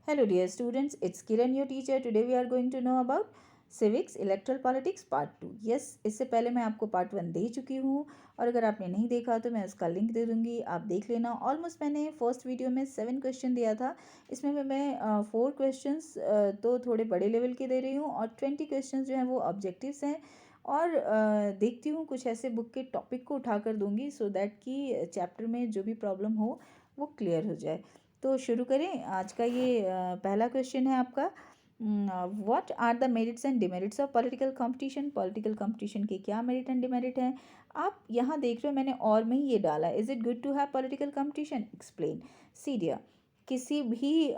Hello dear students, it's Kiran your teacher. Today we are going to know about civics electoral politics part 2. Yes, इससे पहले मैं आपको part 1 दे चुकी हूँ और अगर आपने नहीं देखा तो मैं उसका लिंक दे दूँगी, आप देख लेना. ऑलमोस्ट मैंने फर्स्ट वीडियो में 7 क्वेश्चन दिया था. इसमें मैं 4 क्वेश्चंस तो थोड़े बड़े लेवल के दे रही हूँ और 20 क्वेश्चन जो हैं वो ऑब्जेक्टिव्स हैं. और देखती हूँ कुछ ऐसे बुक के टॉपिक को उठा कर दूँगी सो दैट कि चैप्टर में जो भी प्रॉब्लम हो वो क्लियर हो जाए. तो शुरू करें. आज का ये पहला क्वेश्चन है आपका. What are the merits and demerits of political competition. Political competition के क्या मेरिट एंड डिमेरिट हैं. आप यहाँ देख रहे हो मैंने और में ही ये डाला. Is it good to have political competition. Explain. See dear, किसी भी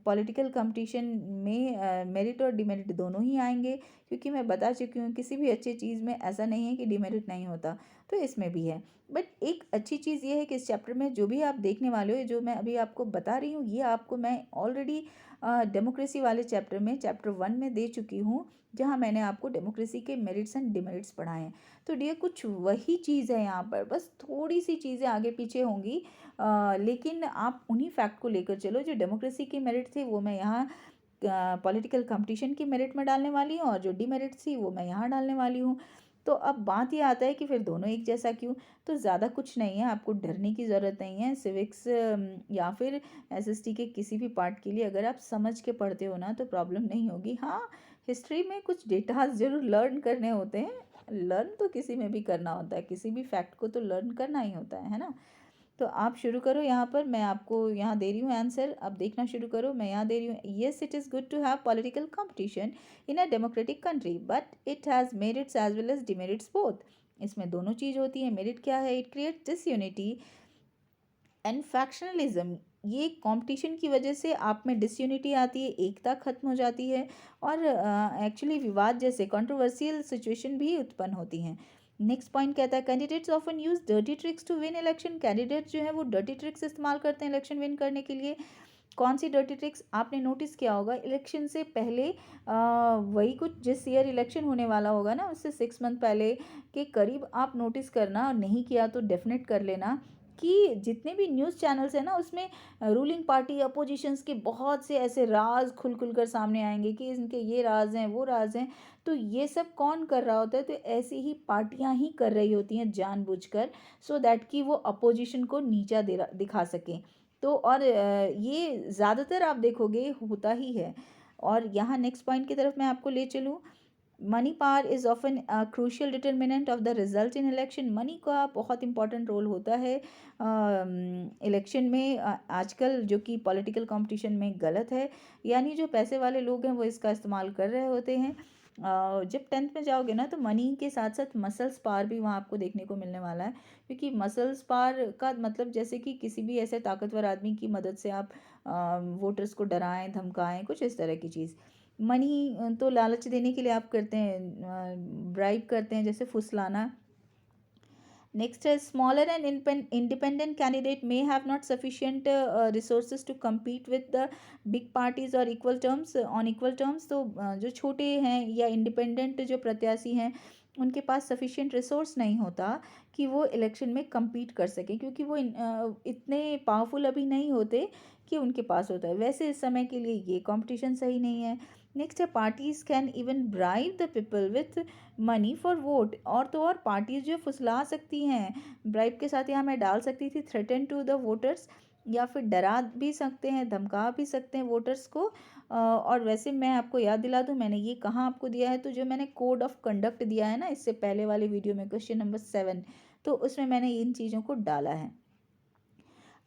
पॉलिटिकल कंपटीशन में मेरिट और डिमेरिट दोनों ही आएंगे, क्योंकि मैं बता चुकी हूँ किसी भी अच्छी चीज़ में ऐसा नहीं है कि डिमेरिट नहीं होता, तो इसमें भी है. बट एक अच्छी चीज़ ये है कि इस चैप्टर में जो भी आप देखने वाले हो, जो मैं अभी आपको बता रही हूँ, ये आपको मैं ऑलरेडी डेमोक्रेसी वाले चैप्टर में चैप्टर 1 में दे चुकी हूँ, जहाँ मैंने आपको डेमोक्रेसी के मेरिट्स एंड डिमेरिट्स पढ़ाए हैं. तो डियर कुछ वही चीज़ है यहाँ पर, बस थोड़ी सी चीज़ें आगे पीछे होंगी, लेकिन आप उन्हीं फैक्ट को लेकर चलो. जो डेमोक्रेसी के मेरिट थे वो मैं यहाँ पॉलिटिकल कंपटीशन की मेरिट में डालने वाली हूँ और जो डिमेरिट थी वो मैं यहाँ डालने वाली हूँ. तो अब बात ये आता है कि फिर दोनों एक जैसा क्यों. तो ज़्यादा कुछ नहीं है, आपको डरने की ज़रूरत नहीं है. सिविक्स या फिर एसएसटी के किसी भी पार्ट के लिए अगर आप समझ के पढ़ते हो ना तो प्रॉब्लम नहीं होगी. हाँ, हिस्ट्री में कुछ डेटाज ज़रूर लर्न करने होते हैं. लर्न तो किसी में भी करना होता है, किसी भी फैक्ट को तो लर्न करना ही होता है ना. तो आप शुरू करो. यहाँ पर मैं आपको यहाँ दे रही हूँ आंसर, अब देखना शुरू करो. मैं यहाँ दे रही हूँ. Yes, it is good to have political competition in a democratic country, but it has merits as well as demerits both. इसमें दोनों चीज़ होती है. मेरिट क्या है? It create disunity and factionalism. ये कंपटीशन की वजह से आप में डिसयूनिटी आती है, एकता खत्म हो जाती है और एक्चुअली विवाद जैसे कंट्रोवर्शियल सिचुएशन भी उत्पन्न होती हैं. नेक्स्ट पॉइंट कहता है candidates often use dirty tricks to win election. Candidates जो है वो डर्टी ट्रिक्स इस्तेमाल करते हैं इलेक्शन विन करने के लिए. कौन सी डर्टी ट्रिक्स? आपने नोटिस किया होगा इलेक्शन से पहले वही कुछ जिस ईयर इलेक्शन होने वाला होगा ना उससे 6 मंथ पहले के करीब आप नोटिस करना, और नहीं किया तो डेफिनेट कर लेना कि जितने भी न्यूज़ चैनल्स हैं ना उसमें रूलिंग पार्टी अपोजिशंस के बहुत से ऐसे राज खुल खुल कर सामने आएंगे कि इनके ये राज हैं वो राज हैं. तो ये सब कौन कर रहा होता है? तो ऐसी ही पार्टियां ही कर रही होती हैं जानबूझकर, सो दैट कि वो अपोजिशन को नीचा दिखा सकें. तो और ये ज़्यादातर आप देखोगे होता ही है. और यहाँ नेक्स्ट पॉइंट की तरफ मैं आपको ले चलूँ. Money power is often crucial determinant of the result in election. Money का बहुत इंपॉर्टेंट रोल होता है इलेक्शन में. आजकल जो कि पॉलिटिकल कंपटीशन में गलत है, यानी जो पैसे वाले लोग हैं वो इसका इस्तेमाल कर रहे होते हैं. जब 10th में जाओगे ना तो मनी के साथ साथ मसल्स पावर भी वहाँ आपको देखने को मिलने वाला है, क्योंकि मसल्स पावर का मतलब जैसे कि किसी भी ऐसे ताकतवर आदमी की मदद से आप वोटर्स को डराएं धमकाएं, कुछ इस तरह की चीज़. मनी तो लालच देने के लिए आप करते हैं, ब्राइब करते हैं, जैसे फुसलाना. नेक्स्ट है smaller and independent candidate may have not sufficient resources to compete with the big parties और equal terms on equal terms. तो जो छोटे हैं या इंडिपेंडेंट जो प्रत्याशी हैं उनके पास सफिशिएंट रिसोर्स नहीं होता कि वो इलेक्शन में compete कर सकें, क्योंकि वो इतने पावरफुल अभी नहीं होते कि उनके पास होता है. वैसे इस समय के लिए ये कंपटीशन सही नहीं है. नेक्स्ट है parties can even bribe the people with money for vote. और तो और पार्टीज जो फुसला सकती हैं ब्राइब के साथ. यहाँ मैं डाल सकती थी थ्रेटन टू द वोटर्स, या फिर डरा भी सकते हैं, धमका भी सकते हैं वोटर्स को. और वैसे मैं आपको याद दिला दूँ मैंने ये कहाँ आपको दिया है. तो जो मैंने कोड ऑफ कंडक्ट दिया है ना इससे पहले वाले वीडियो में क्वेश्चन नंबर 7, तो उसमें मैंने इन चीज़ों को डाला है.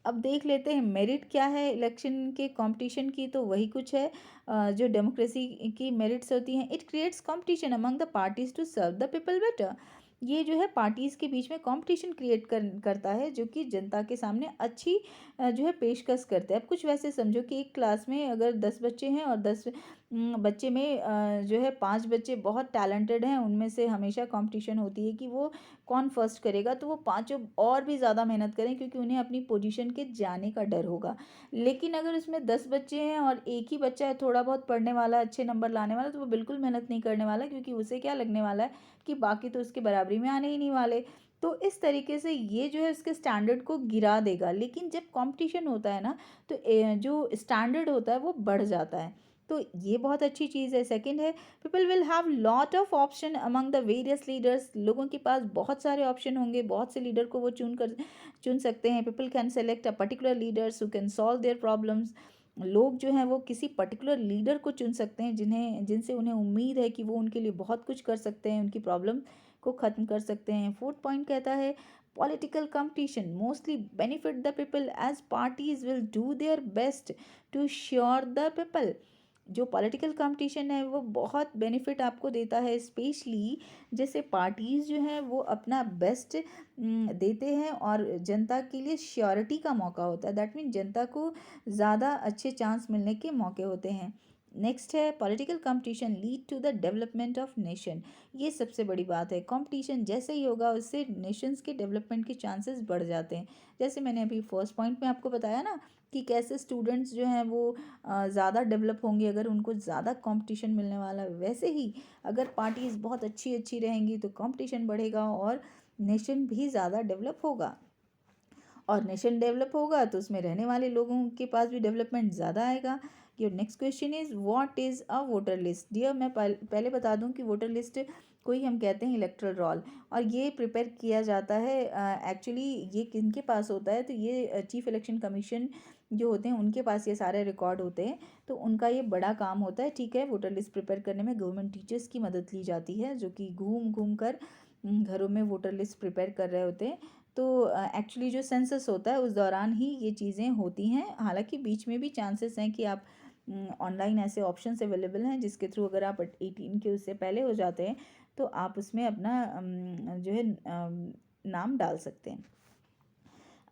अब देख लेते हैं मेरिट क्या है इलेक्शन के कंपटीशन की. तो वही कुछ है जो डेमोक्रेसी की मेरिट्स होती हैं. It creates competition among the parties to serve the people better. ये जो है पार्टीज़ के बीच में कंपटीशन क्रिएट करता है, जो कि जनता के सामने अच्छी जो है पेशकश करते हैं. अब कुछ वैसे समझो कि एक क्लास में अगर 10 बच्चे हैं और 10 बच्चे में जो है 5 बच्चे बहुत टैलेंटेड हैं, उनमें से हमेशा कंपटीशन होती है कि वो कौन फर्स्ट करेगा. तो वो पांचों और भी ज़्यादा मेहनत करें, क्योंकि उन्हें अपनी पोजीशन के जाने का डर होगा. लेकिन अगर उसमें 10 बच्चे हैं और एक ही बच्चा है थोड़ा बहुत पढ़ने वाला, अच्छे नंबर लाने वाला, तो वो बिल्कुल मेहनत नहीं करने वाला, क्योंकि उसे क्या लगने वाला है कि बाकी तो उसके बराबरी में आने ही नहीं वाले. तो इस तरीके से ये जो है उसके स्टैंडर्ड को गिरा देगा। लेकिन जब कंपटीशन होता है ना, तो जो स्टैंडर्ड होता है वो बढ़ जाता है। तो ये बहुत अच्छी चीज़ है। सेकंड है, people will have lot of option among the various leaders. लोगों के पास बहुत सारे ऑप्शन होंगे, बहुत से लीडर को वो चुन सकते हैं। People can select a particular leaders who can solve their problems. लोग जो हैं वो किसी पर्टिकुलर लीडर को चुन सकते हैं जिनसे उन्हें उम्मीद है कि वो उनके लिए बहुत कुछ कर सकते हैं, उनकी प्रॉब्लम को ख़त्म कर सकते हैं। फोर्थ पॉइंट कहता है, political competition mostly benefit the people as parties will do their best to sure the people. जो पॉलिटिकल कंपटीशन है वो बहुत बेनिफिट आपको देता है, स्पेशली जैसे पार्टीज़ जो हैं वो अपना बेस्ट देते हैं और जनता के लिए श्योरिटी का मौका होता है। दैट मीन जनता को ज़्यादा अच्छे चांस मिलने के मौके होते हैं। नेक्स्ट है, political competition lead to the development of nation. ये सबसे बड़ी बात है, कंपटीशन जैसे ही होगा उससे नेशंस के डेवलपमेंट के चांसेस बढ़ जाते हैं। जैसे मैंने अभी फर्स्ट पॉइंट में आपको बताया ना कि कैसे स्टूडेंट्स जो हैं वो ज़्यादा डेवलप होंगे अगर उनको ज़्यादा कंपटीशन मिलने वाला है, वैसे ही अगर पार्टीज़ बहुत अच्छी अच्छी रहेंगी तो कंपटीशन बढ़ेगा और नेशन भी ज़्यादा डेवलप होगा। और नेशन डेवलप होगा तो उसमें रहने वाले लोगों के पास भी डेवलपमेंट ज़्यादा आएगा। Your next question is what is a voter list. Dear, मैं पहले बता दूं कि वोटर लिस्ट को ही हम कहते हैं इलेक्टोरल रोल, और ये प्रिपेयर किया जाता है एक्चुअली ये किनके पास होता है, तो ये चीफ इलेक्शन कमीशन जो होते हैं उनके पास ये सारे रिकॉर्ड होते हैं। तो उनका ये बड़ा काम होता है, ठीक है। वोटर लिस्ट प्रिपेयर करने में गवर्नमेंट टीचर्स की मदद ली जाती है, जो कि घूम घूम कर घरों में वोटर लिस्ट प्रिपेयर कर रहे होते हैं। तो एक्चुअली जो सेंसस होता है उस दौरान ही ये चीज़ें होती हैं। हालांकि बीच में भी चांसेस हैं कि आप ऑनलाइन ऐसे ऑप्शंस अवेलेबल हैं जिसके थ्रू अगर आप 18 के उससे पहले हो जाते हैं तो आप उसमें अपना जो है नाम डाल सकते हैं।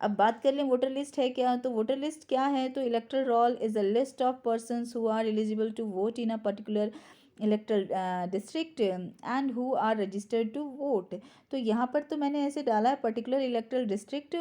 अब बात कर लें वोटर लिस्ट है क्या, तो वोटर लिस्ट क्या है, तो electoral roll is a list of persons who are eligible to vote in a particular electoral district and who are registered to vote. तो यहाँ पर तो मैंने ऐसे डाला है पर्टिकुलर इलेक्टोरल डिस्ट्रिक्ट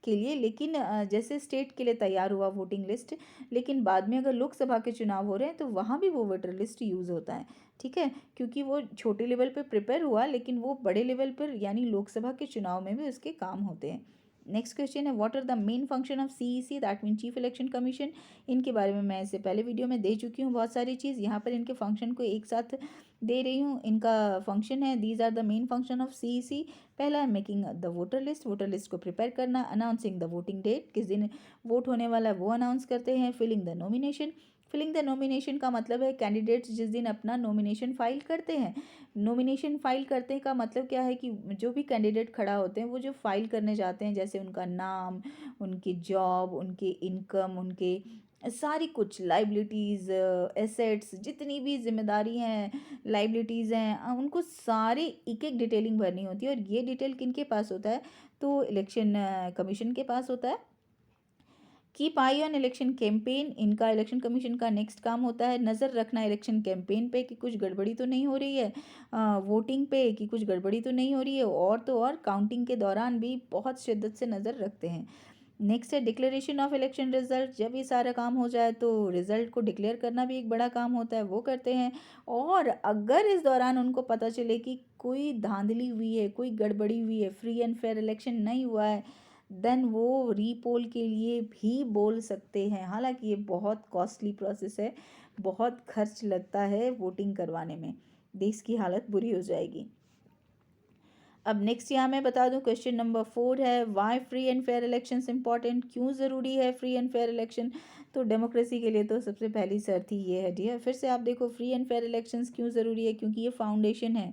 के लिए, लेकिन जैसे स्टेट के लिए तैयार हुआ वोटिंग लिस्ट, लेकिन बाद में अगर लोकसभा के चुनाव हो रहे हैं तो वहाँ भी वो वोटर लिस्ट यूज़ होता है, ठीक है। क्योंकि वो छोटे लेवल पे प्रिपेयर हुआ लेकिन वो बड़े लेवल पर यानी लोकसभा के चुनाव में भी उसके काम होते हैं। नेक्स्ट क्वेश्चन है, what are the main function of CEC, that mean chief election commission. इनके बारे में मैं इससे पहले वीडियो में दे चुकी हूँ बहुत सारी चीज़, यहाँ पर इनके फंक्शन को एक साथ दे रही हूँ। इनका फंक्शन है, these are the main function of CEC. पहला है making the voter list, voter list को प्रिपेयर करना। अनाउंसिंग द वोटिंग डेट, किस दिन वोट होने वाला है वो अनाउंस करते हैं। Filling the nomination, filling the nomination का मतलब है कैंडिडेट्स जिस दिन अपना नॉमिनेशन फाइल करते हैं। नॉमिनेशन फाइल करते का मतलब क्या है कि जो भी कैंडिडेट खड़ा होते हैं वो जो फाइल करने जाते हैं, जैसे उनका नाम, उनकी जॉब, उनके इनकम, उनके सारी कुछ लाइबिलिटीज़, एसेट्स, जितनी भी जिम्मेदारी हैं, लाइबिलिटीज़ हैं, उनको सारे एक एक डिटेलिंग भरनी होती है। और ये डिटेल किनके पास होता है, तो इलेक्शन कमीशन के पास होता है। Keep I on election campaign, इनका इलेक्शन कमीशन का नेक्स्ट काम होता है नज़र रखना इलेक्शन कैंपेन पे कि कुछ गड़बड़ी तो नहीं हो रही है, वोटिंग पे कि कुछ गड़बड़ी तो नहीं हो रही है, और तो और काउंटिंग के दौरान भी बहुत शिद्दत से नज़र रखते हैं। नेक्स्ट है डिक्लेरेशन ऑफ इलेक्शन रिजल्ट, जब ये सारा काम हो जाए तो रिजल्ट को डिक्लेयर करना भी एक बड़ा काम होता है, वो करते हैं। और अगर इस दौरान उनको पता चले कि कोई धांधली हुई है, कोई गड़बड़ी हुई है, फ्री एंड फेयर इलेक्शन नहीं हुआ है, देन वो रीपोल के लिए भी बोल सकते हैं। हालांकि ये बहुत कॉस्टली प्रोसेस है, बहुत खर्च लगता है वोटिंग करवाने में, देश की हालत बुरी हो जाएगी। अब नेक्स्ट यहाँ मैं बता दूं, क्वेश्चन नंबर 4 है, why free and fair elections important, क्यों ज़रूरी है फ्री एंड फेयर इलेक्शन। तो डेमोक्रेसी के लिए तो सबसे पहली शर्त ही ये है डियर। फिर से आप देखो, फ्री एंड फेयर इलेक्शंस क्यों ज़रूरी है, क्योंकि ये फाउंडेशन है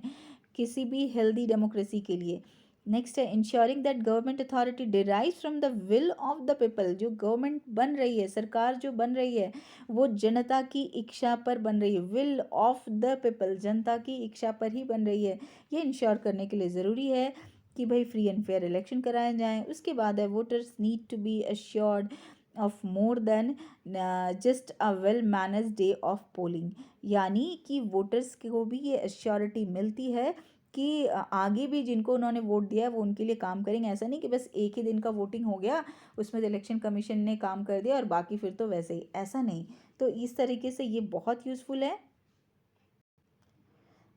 किसी भी हेल्दी डेमोक्रेसी के लिए। नेक्स्ट है, ensuring that government authority derive from the will of the people, जो गवर्नमेंट बन रही है, सरकार जो बन रही है वो जनता की इच्छा पर बन रही है। विल ऑफ द पीपल, जनता की इच्छा पर ही बन रही है। ये इंश्योर करने के लिए ज़रूरी है कि भाई फ्री एंड फेयर इलेक्शन कराए जाएं। उसके बाद है, voters need to be assured of more than just a well manage day of polling, यानी कि वोटर्स को भी ये अश्योरिटी मिलती है कि आगे भी जिनको उन्होंने वोट दिया है वो उनके लिए काम करेंगे। ऐसा नहीं कि बस एक ही दिन का वोटिंग हो गया, उसमें तो इलेक्शन कमीशन ने काम कर दिया और बाकी फिर तो वैसे ही, ऐसा नहीं। तो इस तरीके से ये बहुत यूज़फुल है।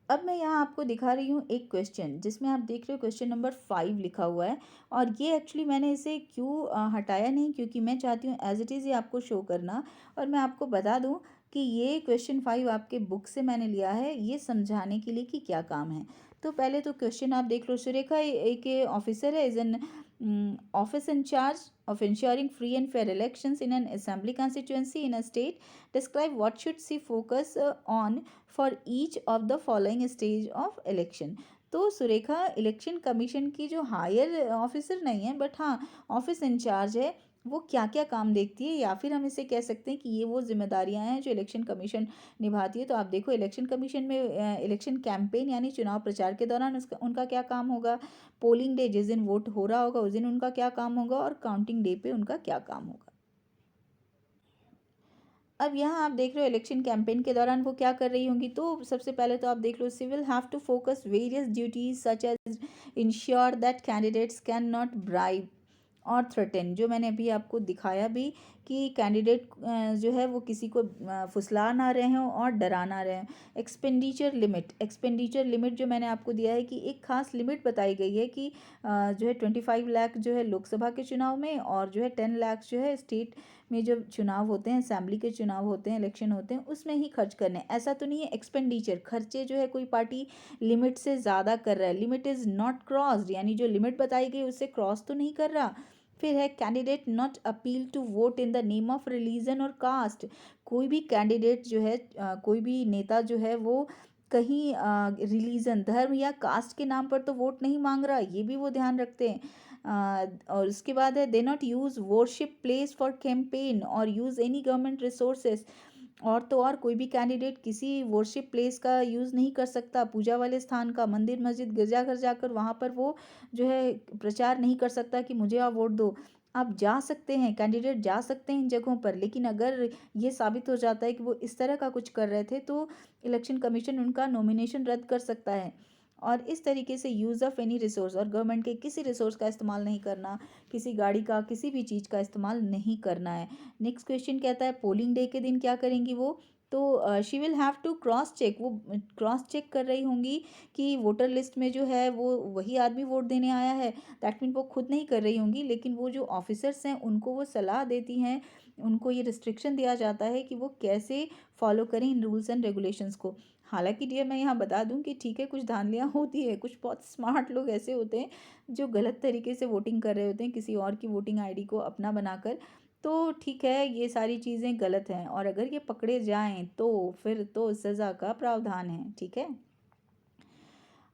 अब मैं यहाँ आपको दिखा रही हूँ एक क्वेश्चन, जिसमें आप देख रहे हो क्वेश्चन नंबर 5 लिखा हुआ है। और ये एक्चुअली मैंने इसे क्यों हटाया नहीं, क्योंकि मैं चाहती हूँ एज इट इज़ ही आपको शो करना। और मैं आपको बता दूँ कि ये क्वेश्चन 5 आपके बुक से मैंने लिया है, ये समझाने के लिए कि क्या काम है। तो पहले तो क्वेश्चन आप देख लो। सुरेखा एक ऑफिसर है, is an office in charge of ensuring free and fair elections in an assembly constituency in a state. Describe what should she focus on for each of the following stage of election. तो Surekha election commission की जो higher officer नहीं है, but हाँ office in charge है। वो क्या क्या काम देखती है, या फिर हम इसे कह सकते हैं कि ये वो जिम्मेदारियां हैं जो इलेक्शन कमीशन निभाती है। तो आप देखो इलेक्शन कमीशन में इलेक्शन कैंपेन यानी चुनाव प्रचार के दौरान उसका उनका क्या काम होगा, पोलिंग डे जिस दिन वोट हो रहा होगा उस दिन उनका क्या काम होगा, और काउंटिंग डे पे उनका क्या काम होगा। अब यहाँ आप देख रहे हो इलेक्शन कैंपेन के दौरान वो क्या कर रही होंगी। तो सबसे पहले तो आप देख लो, she will have to focus various duties such as ensure that candidates can not bribe और थ्रेटन, जो मैंने अभी आपको दिखाया भी कि कैंडिडेट जो है वो किसी को फुसला ना रहे हों और डरा ना रहे हों। एक्सपेंडिचर लिमिट जो मैंने आपको दिया है कि एक खास लिमिट बताई गई है कि जो है 25 लाख जो है लोकसभा के चुनाव में, और जो है 10 लाख जो है स्टेट में जो चुनाव होते हैं, असेंबली के चुनाव होते हैं, इलेक्शन होते हैं, उसमें ही खर्च करने। ऐसा तो नहीं है एक्सपेंडिचर खर्चे जो है कोई पार्टी लिमिट से ज़्यादा कर रहा है, लिमिट इज़ नॉट क्रॉस्ड, यानी जो लिमिट बताई गई उससे क्रॉस तो नहीं कर रहा। फिर है candidate not appeal to vote in the name of religion और कास्ट। कोई भी कैंडिडेट जो है कोई भी नेता जो है वो कहीं रिलीजन धर्म या कास्ट के नाम पर तो वोट नहीं मांग रहा, ये भी वो ध्यान रखते हैं। और उसके बाद है they not use worship place for campaign और यूज़ एनी गवर्नमेंट रिसोर्सेज। और तो और कोई भी कैंडिडेट किसी वर्शिप प्लेस का यूज़ नहीं कर सकता, पूजा वाले स्थान का, मंदिर मस्जिद गिरजाघर जाकर वहाँ पर वो जो है प्रचार नहीं कर सकता कि मुझे आप वोट दो। आप जा सकते हैं, कैंडिडेट जा सकते हैं इन जगहों पर, लेकिन अगर ये साबित हो जाता है कि वो इस तरह का कुछ कर रहे थे तो इलेक्शन कमीशन उनका नॉमिनेशन रद्द कर सकता है। और इस तरीके से यूज़ ऑफ एनी रिसोर्स, और गवर्नमेंट के किसी रिसोर्स का इस्तेमाल नहीं करना, किसी गाड़ी का किसी भी चीज़ का इस्तेमाल नहीं करना है। नेक्स्ट क्वेश्चन कहता है पोलिंग डे के दिन क्या करेंगी वो। तो she will have to cross check, वो क्रॉस चेक कर रही होंगी कि वोटर लिस्ट में जो है वो वही आदमी वोट देने आया है। दैट मीन वो खुद नहीं कर रही होंगी, लेकिन वो जो ऑफिसर्स हैं उनको वो सलाह देती हैं, उनको ये रिस्ट्रिक्शन दिया जाता है कि वो कैसे फॉलो करें इन रूल्स एंड रेगुलेशंस को। हालांकि डियर मैं यहाँ बता दूं कि ठीक है कुछ धांधलियाँ होती है, कुछ बहुत स्मार्ट लोग ऐसे होते हैं जो गलत तरीके से वोटिंग कर रहे होते हैं किसी और की वोटिंग आईडी को अपना बनाकर। तो ठीक है ये सारी चीज़ें गलत हैं, और अगर ये पकड़े जाएं तो फिर तो सज़ा का प्रावधान है। ठीक है।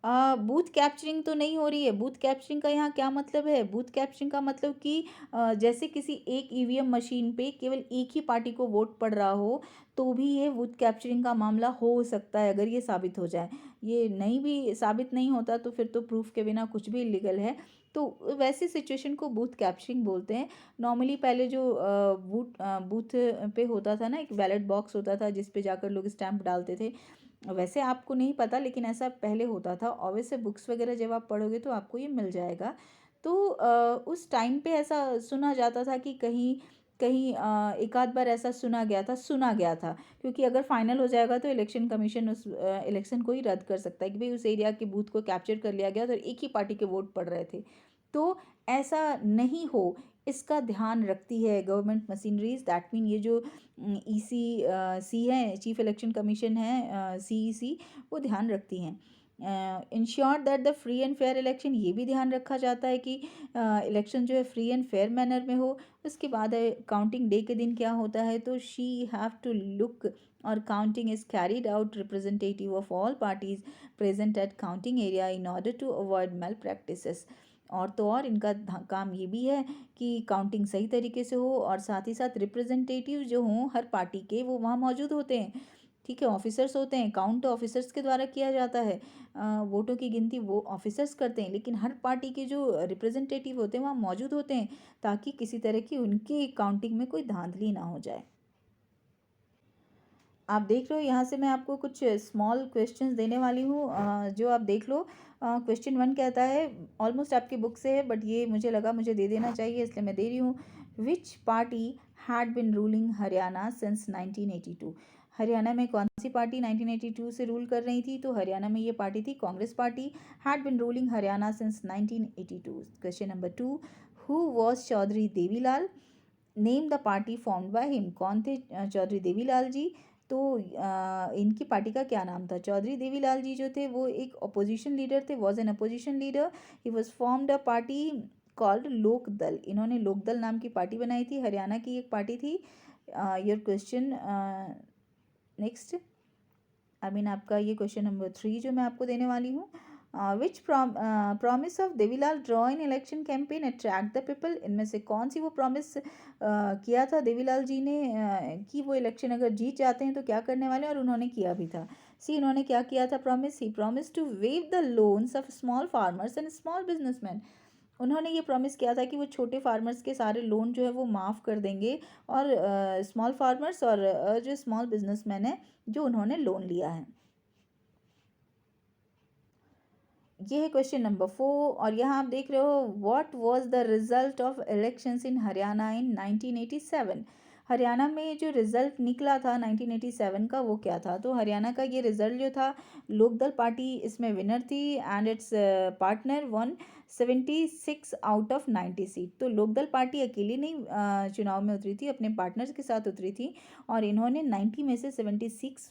बूथ कैप्चरिंग तो नहीं हो रही है। बूथ कैप्चरिंग का यहाँ क्या मतलब है, बूथ कैप्चरिंग का मतलब कि जैसे किसी एक ईवीएम मशीन पे केवल एक ही पार्टी को वोट पड़ रहा हो, तो भी ये बूथ कैप्चरिंग का मामला हो सकता है अगर ये साबित हो जाए। ये नहीं भी साबित नहीं होता तो फिर तो प्रूफ के बिना कुछ भी इलीगल है। तो वैसी सिचुएशन को बूथ कैप्चरिंग बोलते हैं। नॉर्मली पहले जो बूथ पे होता था ना, एक बैलेट बॉक्स होता था जिस पे जाकर लोग स्टैंप डालते थे। वैसे आपको नहीं पता लेकिन ऐसा पहले होता था, और वैसे बुक्स वगैरह जब आप पढ़ोगे तो आपको ये मिल जाएगा। तो उस टाइम पे ऐसा सुना जाता था कि कहीं कहीं एक आध बार ऐसा सुना गया था, क्योंकि अगर फाइनल हो जाएगा तो इलेक्शन कमीशन उस इलेक्शन को ही रद्द कर सकता है कि भाई उस एरिया के बूथ को कैप्चर कर लिया गया तो एक ही पार्टी के वोट पड़ रहे थे। तो ऐसा नहीं हो, इसका ध्यान रखती है गवर्नमेंट मशीनरीज। दैट मीन ये जो ईसी सी है, चीफ इलेक्शन कमीशन है, सीईसी, वो ध्यान रखती हैं। Ensure that the free and fair election, ये भी ध्यान रखा जाता है कि इलेक्शन जो है फ्री एंड फेयर मैनर में हो। उसके बाद काउंटिंग डे के दिन क्या होता है, तो शी हैव टू लुक और counting is carried out representative of all parties present at counting area in order to avoid malpractices. और तो और इनका काम ये भी है कि काउंटिंग सही तरीके से हो, और साथ ही साथ रिप्रेजेंटेटिव जो हों हर पार्टी के वो वहाँ मौजूद होते हैं। ठीक है, ऑफिसर्स होते हैं, काउंट ऑफिसर्स के द्वारा किया जाता है। वोटों की गिनती वो ऑफिसर्स करते हैं, लेकिन हर पार्टी के जो रिप्रेजेंटेटिव होते हैं वहाँ मौजूद होते हैं, ताकि किसी तरह की उनकी काउंटिंग में कोई धांधली ना हो जाए। आप देख रहे हो यहाँ से मैं आपको कुछ स्मॉल क्वेश्चंस देने वाली हूँ, जो आप देख लो। क्वेश्चन 1 कहता है, ऑलमोस्ट आपकी बुक से है बट ये मुझे लगा मुझे दे देना चाहिए इसलिए मैं दे रही हूँ। विच party had been ruling Haryana since 1982? Haryana में कौन सी पार्टी 1982 से रूल कर रही थी? तो हरियाणा में ये पार्टी थी Congress party. Had been ruling Haryana since 1982। Question number 2, who was Chaudhary Devi Lal? Name the party formed by him. कौन थे चौधरी देवीलाल जी? तो इनकी पार्टी का क्या नाम था? चौधरी देवीलाल जी जो थे वो एक अपोजिशन लीडर थे, was an opposition leader. He was formed a party called Lok Dal. इन्होंने लोकदल नाम की पार्टी बनाई थी, हरियाणा की एक पार्टी थी। योर क्वेश्चन नेक्स्ट, आपका ये क्वेश्चन नंबर 3 जो मैं आपको देने वाली हूँ। विच promise of Devilal draw in election campaign attract the people? इनमें से कौन सी वो प्रॉमिस किया था देवीलाल जी ने कि वो इलेक्शन अगर जीत जाते हैं तो क्या करने वाले हैं, और उन्होंने किया भी था। सी, इन्होंने क्या किया था promise? He promise to wave the loans of small farmers and small businessman. उन्होंने ये प्रॉमिस किया था कि वो छोटे फार्मर्स के सारे लोन जो है वो माफ़ कर देंगे, और स्मॉल फार्मर्स और जो स्मॉल बिजनेसमैन है जो उन्होंने लोन लिया है। ये है क्वेश्चन नंबर 4, और यहाँ आप देख रहे हो what was the result of elections in Haryana in 1987? Haryana में जो रिजल्ट निकला था 1987 का वो क्या था? तो हरियाणा का ये रिजल्ट जो था, लोकदल पार्टी इसमें विनर थी and it's partner one 76 out of 90 seat. तो लोकदल पार्टी अकेली नहीं चुनाव में उतरी थी, अपने पार्टनर्स के साथ उतरी थी, और इन्होंने 90 में से 76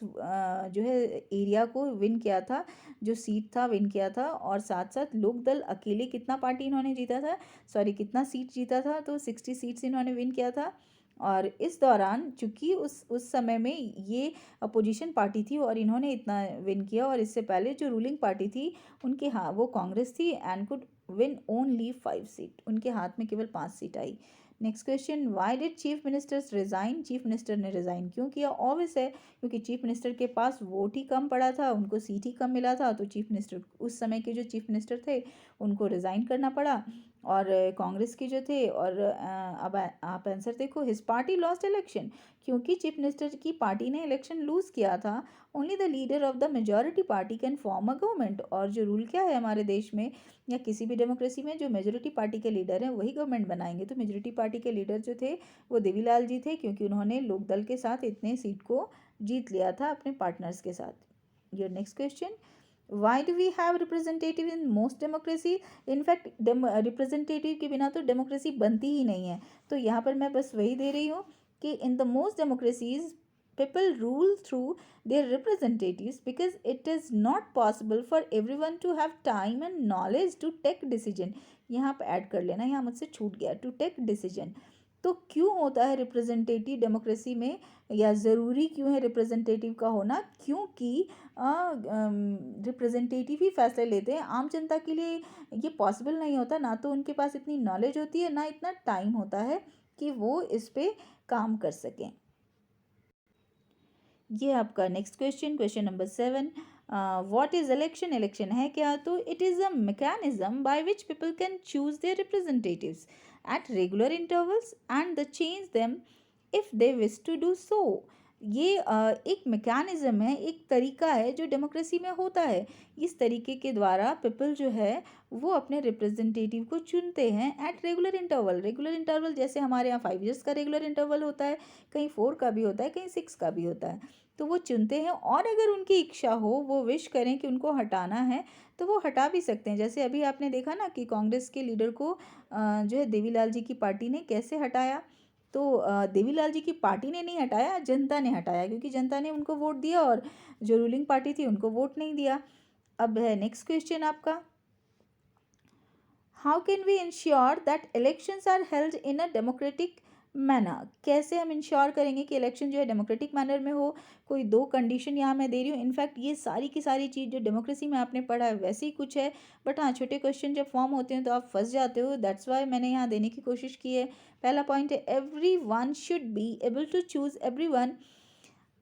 जो है एरिया को विन किया था, जो सीट था विन किया था। और साथ साथ लोकदल अकेले कितना पार्टी इन्होंने जीता था, सॉरी कितना सीट जीता था? तो 60 सीट्स इन्होंने विन किया था। और इस दौरान चूंकि उस समय में ये अपोजिशन पार्टी थी और इन्होंने इतना विन किया, और इससे पहले जो रूलिंग पार्टी थी उनके हाँ वो कांग्रेस थी and could win only 5 seat, उनके हाथ में केवल 5 seat I. Next question, why did chief ministers resign? Chief minister ने रिजाइन क्यों किया? ऑब्वियस है, क्योंकि चीफ मिनिस्टर के पास वोट ही कम पड़ा था, उनको सीट ही कम मिला था, तो चीफ मिनिस्टर उस समय के जो चीफ मिनिस्टर थे उनको रिज़ाइन करना पड़ा। और कांग्रेस के जो थे, और अब आप आंसर देखो, हिज पार्टी लॉस्ट इलेक्शन, क्योंकि चीफ मिनिस्टर की पार्टी ने इलेक्शन लूज़ किया था। Only the leader of the majority party can form a government. और जो रूल क्या है हमारे देश में या किसी भी डेमोक्रेसी में, जो मेजॉरिटी पार्टी के लीडर हैं वही गवर्नमेंट बनाएंगे। तो मेजॉरिटी पार्टी के लीडर जो थे वो देवीलाल जी थे, क्योंकि उन्होंने लोकदल के साथ इतने सीट को जीत लिया था अपने पार्टनर्स के साथ। Your next question, why do we have representative in most democracy? In fact representative के बिना तो डेमोक्रेसी बनती ही नहीं है। तो यहाँ पर मैं बस वही दे रही हूँ कि in the most democracies people rule through their representatives because it is not possible for everyone to have time and knowledge to take decision। यहाँ पर ऐड कर लेना, यहाँ मुझसे छूट गया, to take decision। तो क्यों होता है रिप्रेजेंटेटिव डेमोक्रेसी में, या ज़रूरी क्यों है रिप्रेजेंटेटिव का होना? क्योंकि रिप्रेजेंटेटिव ही फैसले लेते हैं, आम जनता के लिए ये पॉसिबल नहीं होता, ना तो उनके पास इतनी नॉलेज होती है, ना इतना टाइम होता है कि वो इस पे काम कर सकें। ये आपका next question, question number 7, what is election? Election है क्या? तो it is a mechanism by which people can choose their representatives at regular intervals and the change them if they wish to do so. ये एक mechanism है, एक तरीका है जो डेमोक्रेसी में होता है। इस तरीके के द्वारा पीपल जो है वो अपने रिप्रेजेंटेटिव को चुनते हैं at regular interval. Regular interval जैसे हमारे यहाँ 5 ईयर्स का रेगुलर इंटरवल होता है, कहीं 4 का भी होता है, कहीं 6 का भी होता है। तो वो चुनते हैं, और अगर उनकी इच्छा हो, वो विश करें कि उनको हटाना है, तो वो हटा भी सकते हैं। जैसे अभी आपने देखा ना कि कांग्रेस के लीडर को जो है देवीलाल जी की पार्टी ने कैसे हटाया। तो देवीलाल जी की पार्टी ने नहीं हटाया, जनता ने हटाया, क्योंकि जनता ने उनको वोट दिया और जो रूलिंग पार्टी थी उनको वोट नहीं दिया। अब है नेक्स्ट क्वेश्चन आपका, how can we ensure that elections are held in a democratic manner? कैसे हम इंश्योर करेंगे कि इलेक्शन जो है डेमोक्रेटिक मैनर में हो? कोई 2 कंडीशन यहाँ मैं दे रही हूँ। इनफैक्ट ये सारी की सारी चीज़ जो डेमोक्रेसी में आपने पढ़ा है वैसे ही कुछ है, बट हाँ छोटे क्वेश्चन जब फॉर्म होते हैं तो आप फंस जाते हो, दैट्स वाई मैंने यहाँ देने की कोशिश की है। पहला पॉइंट है, everyone should be able to choose everyone,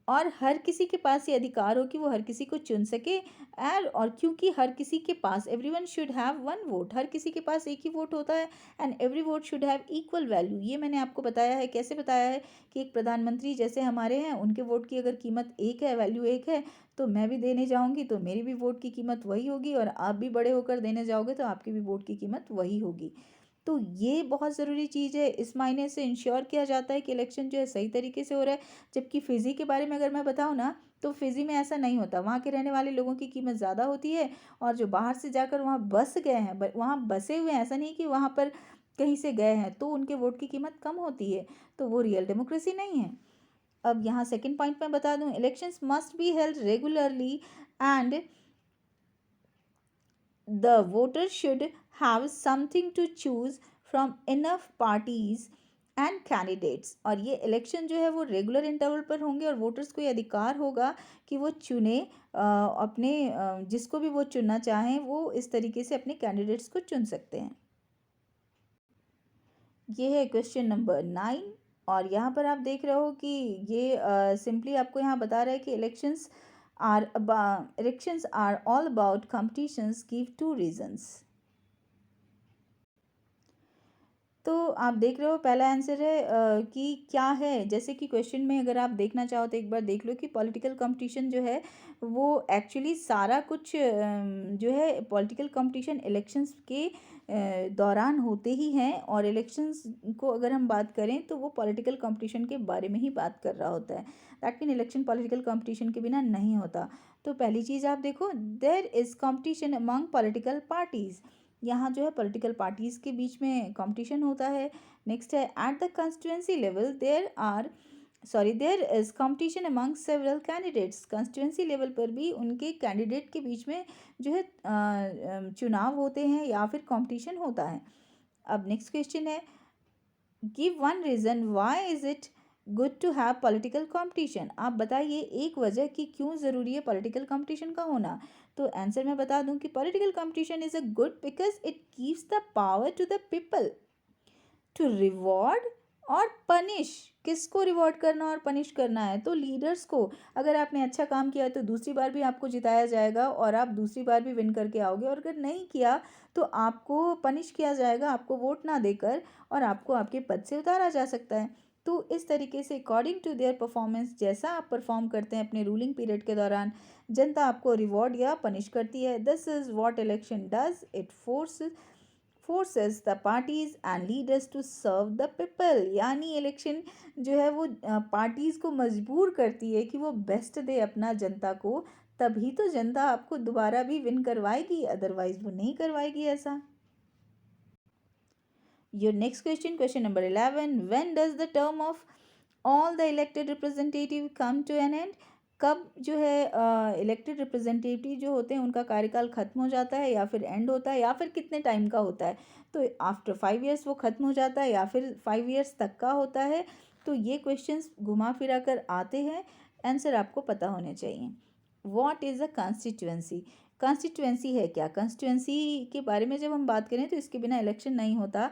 और हर किसी के पास ये अधिकार हो कि वो हर किसी को चुन सके। और क्योंकि हर किसी के पास, everyone should have one vote, हर किसी के पास एक ही वोट होता है, and every vote should have equal value. ये मैंने आपको बताया है, कैसे बताया है कि एक प्रधानमंत्री जैसे हमारे हैं, उनके वोट की अगर कीमत 1 है, वैल्यू 1 है, तो मैं भी देने जाऊंगी तो मेरी भी वोट की कीमत वही होगी, और आप भी बड़े होकर देने जाओगे तो आपकी भी वोट की कीमत वही होगी। तो ये बहुत ज़रूरी चीज़ है। इस मायने से इंश्योर किया जाता है कि इलेक्शन जो है सही तरीके से हो रहा है। जबकि फ़िज़ी के बारे में अगर मैं बताऊँ ना, तो फ़िज़ी में ऐसा नहीं होता। वहाँ के रहने वाले लोगों की कीमत ज़्यादा होती है, और जो बाहर से जाकर वहाँ बस गए हैं, वहाँ बसे हुए हैं, ऐसा नहीं कि वहाँ पर कहीं से गए हैं, तो उनके वोट की कीमत कम होती है। तो वो रियल डेमोक्रेसी नहीं है। अब यहाँ सेकंड पॉइंट मैं बता दूं, elections must be held regularly and the voter should have something to choose from enough parties and candidates. और ये इलेक्शन जो है वो रेगुलर इंटरवल पर होंगे, और वोटर्स को ये अधिकार होगा कि वो चुने अपने जिसको भी वो चुनना चाहें, वो इस तरीके से अपने कैंडिडेट्स को चुन सकते हैं। ये है क्वेश्चन नंबर 9। और यहाँ पर आप देख रहे हो कि ये सिंपली आपको यहाँ बता रहा है कि elections are all about competitions give two reasons. तो आप देख रहे हो पहला आंसर है कि क्या है। जैसे कि क्वेश्चन में अगर आप देखना चाहो तो एक बार देख लो कि पॉलिटिकल कंपटीशन जो है वो एक्चुअली सारा कुछ जो है पॉलिटिकल कंपटीशन इलेक्शंस के दौरान होते ही हैं, और इलेक्शंस को अगर हम बात करें तो वो पॉलिटिकल कंपटीशन के बारे में ही बात कर रहा होता है। That mean election political competition के बिना नहीं होता। तो पहली चीज़ आप देखो, there is competition among political parties. यहाँ जो है पॉलिटिकल पार्टीज़ के बीच में कंपटीशन होता है। नेक्स्ट है at the constituency level there is competition among several candidates. Constituency level पर भी उनके कैंडिडेट के बीच में जो है चुनाव होते हैं या फिर कंपटीशन होता है। अब नेक्स्ट क्वेश्चन है, give one reason why is it good to have political competition. आप बताइए एक वजह कि क्यों ज़रूरी है पॉलिटिकल कंपटीशन का होना। तो आंसर मैं बता दूं कि political competition is a good because it gives the power to the people to reward और पनिश। किसको रिवॉर्ड करना और पनिश करना है? तो लीडर्स को। अगर आपने अच्छा काम किया तो दूसरी बार भी आपको जिताया जाएगा और आप दूसरी बार भी विन करके आओगे, और अगर नहीं किया तो आपको पनिश किया जाएगा, आपको वोट ना देकर, और आपको आपके पद से उतारा जा सकता है। तो इस तरीके से अकॉर्डिंग टू देयर परफॉर्मेंस, जैसा आप परफॉर्म करते हैं अपने रूलिंग पीरियड के दौरान, जनता आपको रिवॉर्ड या पनिश करती है। This is what election does, it forces the parties and leaders to serve the people। यानी इलेक्शन जो है वो पार्टीज़ को मजबूर करती है कि वो बेस्ट दे अपना जनता को, तभी तो जनता आपको दोबारा भी विन करवाएगी, अदरवाइज वो नहीं करवाएगी ऐसा। Your next question, question number 11, when does the term of all the elected representative come to an end. कब जो है इलेक्टेड रिप्रेजेंटेटिव जो होते हैं उनका कार्यकाल खत्म हो जाता है, या फिर एंड होता है, या फिर कितने टाइम का होता है? तो आफ्टर 5 ईयर्स वो खत्म हो जाता है, या फिर 5 ईयर्स तक का होता है? तो ये क्वेश्चंस घुमा फिरा कर आते हैं, आंसर आपको पता होने चाहिए। What is a constituency? Constituency है क्या? कॉन्स्टिट्यूएंसी के बारे में जब हम बात करें तो इसके बिना इलेक्शन नहीं होता।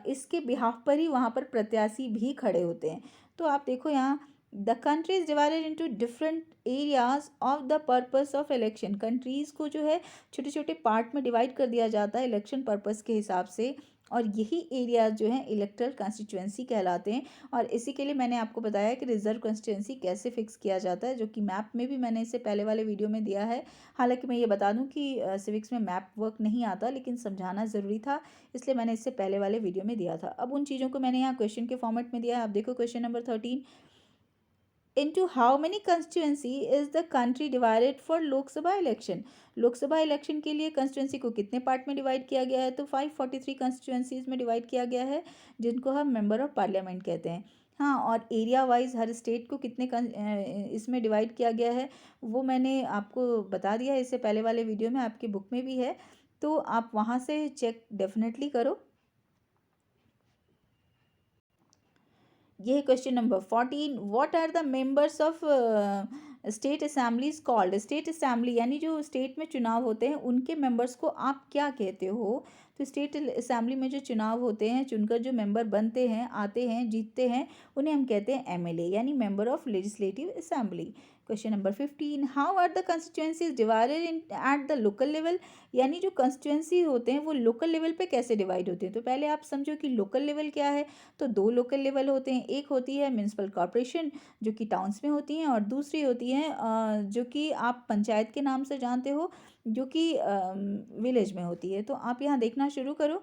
इसके बिहाफ पर ही वहाँ पर प्रत्याशी भी खड़े होते हैं। तो आप देखो यहाँ, the country is divided into different areas of the purpose of election. Countries को जो है छोटे छोटे पार्ट में डिवाइड कर दिया जाता है इलेक्शन पर्पस के हिसाब से, और यही एरियाज जो हैं इलेक्टरल कॉन्स्टिट्यूएंसी कहलाते हैं। और इसी के लिए मैंने आपको बताया कि रिजर्व कॉन्स्टिट्यूएंसी कैसे फिक्स किया जाता है, जो कि मैप में भी मैंने इससे पहले वाले वीडियो में दिया है। हालांकि मैं ये बता दूं कि सिविक्स में मैप वर्क नहीं आता, लेकिन समझाना ज़रूरी था, इसलिए मैंने इससे पहले वाले वीडियो में दिया था। अब उन चीज़ों को मैंने यहाँ क्वेश्चन के फॉर्मेट में दिया है। आप देखो question number 13, into how many constituency is the country divided for लोक सभा इलेक्शन। लोकसभा इलेक्शन के लिए कंस्टिट्यूंसी को कितने पार्ट में डिवाइड किया गया है? तो 543 कंस्टिट्यूंसीज में डिवाइड किया गया है, जिनको हम मेंबर ऑफ पार्लियामेंट कहते हैं। हाँ, और एरिया वाइज हर स्टेट को कितने इसमें डिवाइड किया गया है वो मैंने आपको बता दिया है इससे पहले वाले वीडियो में, आपकी बुक में भी है, तो आप वहाँ से चेक डेफिनेटली करो। ये है question number 14, what are the members of state assemblies called. State assembly यानी जो स्टेट में चुनाव होते हैं उनके मेंबर्स को आप क्या कहते हो? तो स्टेट असेंबली में जो चुनाव होते हैं, चुनकर जो मेंबर बनते हैं, आते हैं, जीतते हैं, उन्हें हम कहते हैं एमएलए यानी member of legislative assembly. Question number 15, how are the constituencies divided in at the local level. यानी जो कंस्टिट्यूएंसी होते हैं वो लोकल लेवल पे कैसे डिवाइड होते हैं? तो पहले आप समझो कि लोकल लेवल क्या है। तो दो लोकल लेवल होते हैं, एक होती है म्यूनसिपल कॉरपोरेशन जो कि टाउन्स में होती हैं, और दूसरी होती है जो कि आप पंचायत के नाम से जानते हो, जो कि विलेज में होती है। तो आप यहाँ देखना शुरू करो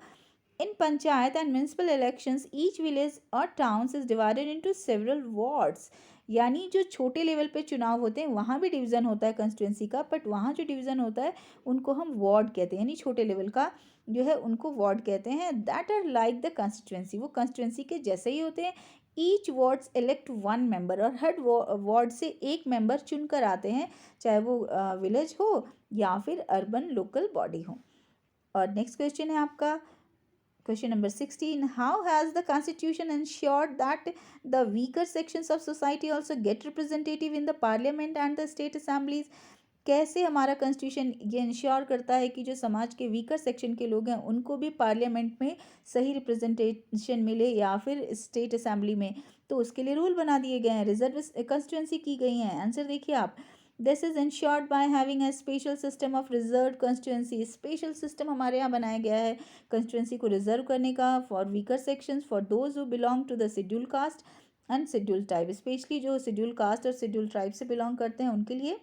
In panchayat and municipal elections, each village or towns is divided into several wards. यानी जो छोटे लेवल पे चुनाव होते हैं वहाँ भी डिवीज़न होता है कंस्टिट्यूंसी का, बट वहाँ जो डिवीज़न होता है उनको हम वार्ड कहते हैं, यानी छोटे लेवल का जो है उनको वार्ड कहते हैं. That are like the constituency, वो कंस्टिट्यूंसी के जैसे ही होते हैं. Each wards elect one member, और हर वार्ड से एक मेंबर चुन कर आते हैं, चाहे वो विलेज हो या फिर अर्बन लोकल बॉडी हो. और नेक्स्ट क्वेश्चन है आपका question number 16. How has the constitution ensured that the weaker sections of society also get representative in the parliament and the state assemblies? कैसे हमारा कॉन्स्टिट्यूशन ये इंश्योर करता है कि जो समाज के वीकर सेक्शन के लोग हैं उनको भी पार्लियामेंट में सही रिप्रेजेंटेशन मिले या फिर स्टेट असेंबली में. तो उसके लिए रूल बना दिए गए हैं, रिजर्व कॉन्स्टिट्यूंसी की गई हैं. आंसर देखिए आप. This is insured by having a special system of reserve constituency. Special system हमारे यहाँ बनाया गया है कॉन्स्टिट्यूंसी को रिजर्व करने का for weaker sections, for those who belong to the scheduled caste and scheduled tribe. Specially जो शेड्यूल कास्ट और शेड्यूल ट्राइब से बिलोंग करते हैं उनके लिए.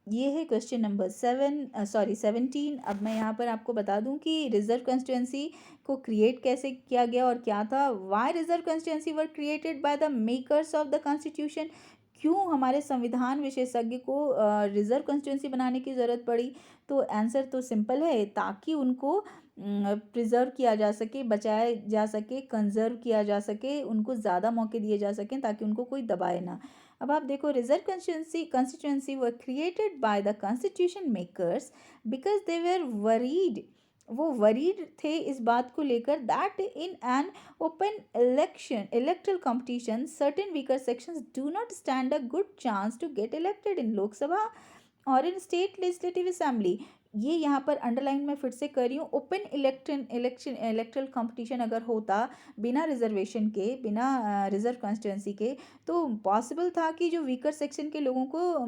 ये है क्वेश्चन नंबर 17. अब मैं यहाँ पर आपको बता दूं कि रिजर्व कॉन्स्टिट्यूंसी को क्रिएट कैसे किया गया और क्या था. Why reserve constituency were created by the makers of the constitution. क्यों हमारे संविधान विशेषज्ञ को रिजर्व कॉन्स्टिट्यूंसी बनाने की ज़रूरत पड़ी. तो आंसर तो सिंपल है, ताकि उनको प्रिजर्व किया जा सके, बचाया जा सके, कंजर्व किया जा सके, उनको ज़्यादा मौके दिए जा सकें ताकि उनको कोई दबाए ना. अब आप देखो, reserve constituency were created by the constitution makers because they were worried. वो वरीड थे इस बात को लेकर that in an open erectile competition certain weaker sections do not stand a good chance to get elected इन लोकसभा और इन state legislative assembly. ये यहाँ पर अंडरलाइन में फिर से कर रही हूँ. ओपन इलेक्ट्रल कंपटीशन अगर होता बिना रिजर्वेशन के, बिना रिजर्व कॉन्स्टिट्यूंसी के, तो पॉसिबल था कि जो वीकर सेक्शन के लोगों को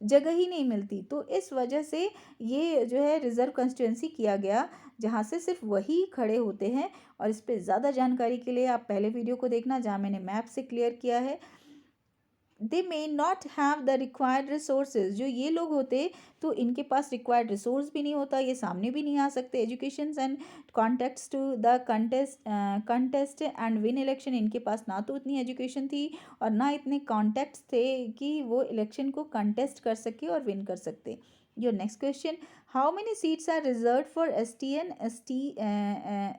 जगह ही नहीं मिलती. तो इस वजह से ये जो है रिजर्व कॉन्स्टिट्यूंसी किया गया, जहाँ से सिर्फ वही खड़े होते हैं. और इस पर ज़्यादा जानकारी के लिए आप पहले वीडियो को देखना जहाँ मैंने मैप से क्लियर किया है. They may not have the required resources. जो ये लोग होते तो इनके पास रिक्वायर्ड रिसोर्स भी नहीं होता, ये सामने भी नहीं आ सकते. Education and contacts to the contest and win election. इनके पास ना तो उतनी एजुकेशन थी और ना इतने कॉन्टेक्ट्स थे कि वो इलेक्शन को कंटेस्ट कर सके और विन कर सकते. Your next question. How many seats are reserve for ST and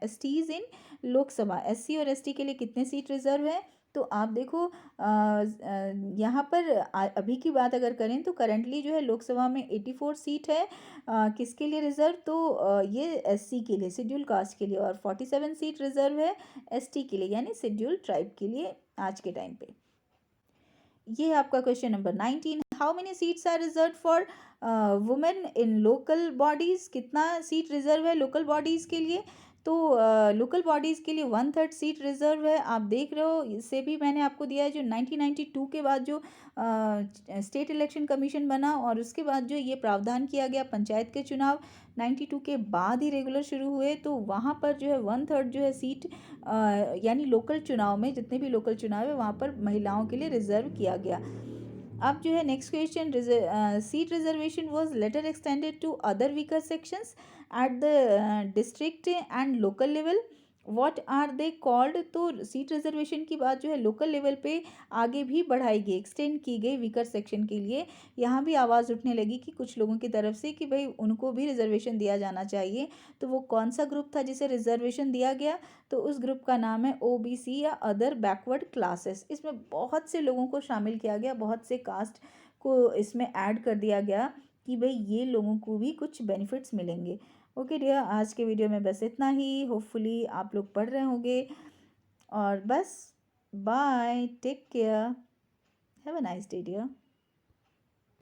STs in Lok Sabha. SC और एसटी के लिए कितने सीट रिजर्व है. तो आप देखो, यहाँ पर अभी की बात अगर करें तो करंटली जो है लोकसभा में 84 सीट है. किसके लिए रिजर्व. तो ये एससी के लिए, शेड्यूल कास्ट के लिए. और 47 सीट रिजर्व है एसटी के लिए, यानी शेड्यूल ट्राइब के लिए आज के टाइम पे. ये है आपका question number 19. How many seats are reserve for women in local bodies. कितना सीट रिजर्व है लोकल बॉडीज़ के लिए. तो लोकल बॉडीज़ के लिए 1/3 सीट रिजर्व है. आप देख रहे हो, इससे भी मैंने आपको दिया है जो 1992 के बाद जो स्टेट इलेक्शन कमीशन बना और उसके बाद जो ये प्रावधान किया गया पंचायत के चुनाव 92 के बाद ही रेगुलर शुरू हुए. तो वहाँ पर जो है 1/3 जो है सीट यानी लोकल चुनाव में जितने भी लोकल चुनाव है वहाँ पर महिलाओं के लिए रिजर्व किया गया. अब जो है next question. Seat reservation was later extended to other weaker sections at the district and local level. What are they called. तो सीट रिजर्वेशन की बात जो है लोकल लेवल पे आगे भी बढ़ाई गई, एक्सटेंड की गई वीकर सेक्शन के लिए. यहाँ भी आवाज़ उठने लगी कि कुछ लोगों की तरफ से कि भाई उनको भी रिजर्वेशन दिया जाना चाहिए. तो वो कौन सा ग्रुप था जिसे रिजर्वेशन दिया गया. तो उस ग्रुप का नाम है ओबीसी या अदर बैकवर्ड क्लासेस. इसमें बहुत से लोगों को शामिल किया गया, बहुत से कास्ट को इसमें ऐड कर दिया गया कि भाई ये लोगों को भी कुछ बेनिफिट्स मिलेंगे. ओके डियर, आज के वीडियो में बस इतना ही. होपफुली आप लोग पढ़ रहे होंगे. और बस bye, take care, have a nice day dear.